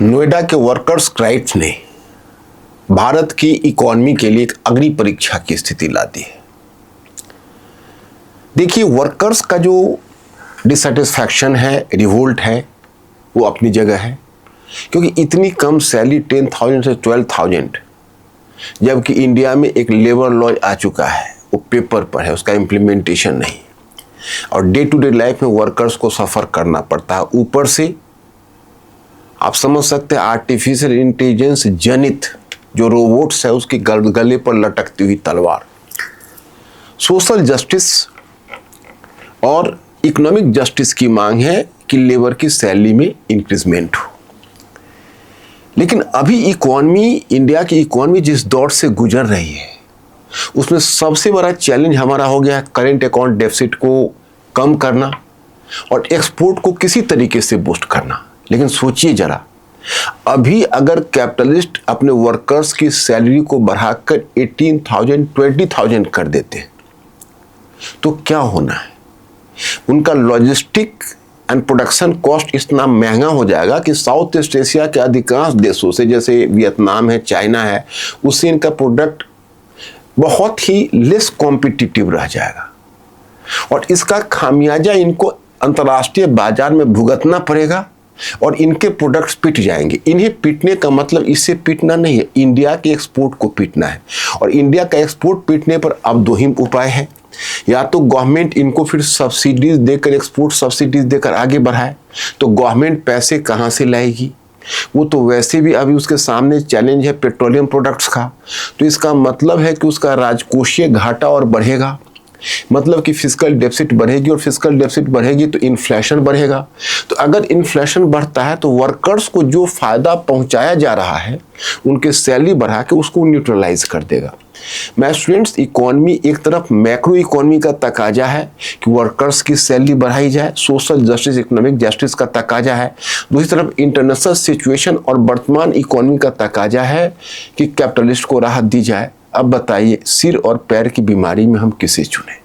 नोएडा के workers rights ने भारत की इकोनॉमी के लिए एक अग्नि परीक्षा की स्थिति ला दी है। देखिए, वर्कर्स का जो डिससेटिस्फैक्शन है, रिवोल्ट है, वो अपनी जगह है, क्योंकि इतनी कम सैलरी 10,000 से 12,000, जबकि इंडिया में एक लेबर लॉ आ चुका है, वो पेपर पर है, उसका इम्प्लीमेंटेशन नहीं, और डे टू डे लाइफ में वर्कर्स को सफ़र करना पड़ता है। ऊपर से आप समझ सकते हैं आर्टिफिशियल इंटेलिजेंस जनित जो रोबोट्स है उसके गले पर लटकती हुई तलवार। सोशल जस्टिस और इकोनॉमिक जस्टिस की मांग है कि लेबर की सैलरी में इंक्रीजमेंट हो, लेकिन अभी इकोनॉमी, इंडिया की इकोनॉमी जिस दौर से गुजर रही है उसमें सबसे बड़ा चैलेंज हमारा हो गया करेंट अकाउंट डेफिसिट को कम करना और एक्सपोर्ट को किसी तरीके से बूस्ट करना। लेकिन सोचिए जरा, अभी अगर कैपिटलिस्ट अपने वर्कर्स की सैलरी को बढ़ाकर 18,000, 20,000 कर देते हैं तो क्या होना है? उनका लॉजिस्टिक एंड प्रोडक्शन कॉस्ट इतना महंगा हो जाएगा कि साउथ ईस्ट एशिया के अधिकांश देशों से, जैसे वियतनाम है, चाइना है, उससे इनका प्रोडक्ट बहुत ही लेस कॉम्पिटिटिव रह जाएगा और इसका खामियाजा इनको अंतर्राष्ट्रीय बाजार में भुगतना पड़ेगा और इनके प्रोडक्ट्स पिट जाएंगे। इन्हें पिटने का मतलब इससे पिटना नहीं है, इंडिया के एक्सपोर्ट को पिटना है। और इंडिया का एक्सपोर्ट पिटने पर अब दो ही उपाय है, या तो गवर्नमेंट इनको फिर सब्सिडीज देकर, एक्सपोर्ट सब्सिडीज देकर आगे बढ़ाए। तो गवर्नमेंट पैसे कहाँ से लाएगी? वो तो वैसे भी अभी उसके सामने चैलेंज है पेट्रोलियम प्रोडक्ट्स का। तो इसका मतलब है कि उसका राजकोषीय घाटा और बढ़ेगा, मतलब कि फिस्कल डेफिसिट बढ़ेगी, और फिस्कल डेफिसिट बढ़ेगी तो इन्फ्लेशन बढ़ेगा। तो अगर इन्फ्लेशन बढ़ता है तो वर्कर्स को जो फायदा पहुंचाया जा रहा है उनके सैलरी बढ़ा के उसको न्यूट्रलाइज कर देगा। मैं स्टूडेंट्स, इकोनॉमी एक तरफ मैक्रो इकोनॉमी का तकाजा है कि वर्कर्स की सैलरी बढ़ाई जाए, सोशल जस्टिस, इकोनॉमिक जस्टिस का तकाजा है। दूसरी तरफ इंटरनेशनल सिचुएशन और वर्तमान इकोनॉमी का तकाजा है कि कैपिटलिस्ट को राहत दी जाए। अब बताइए, सिर और पैर की बीमारी में हम किसे चुनें?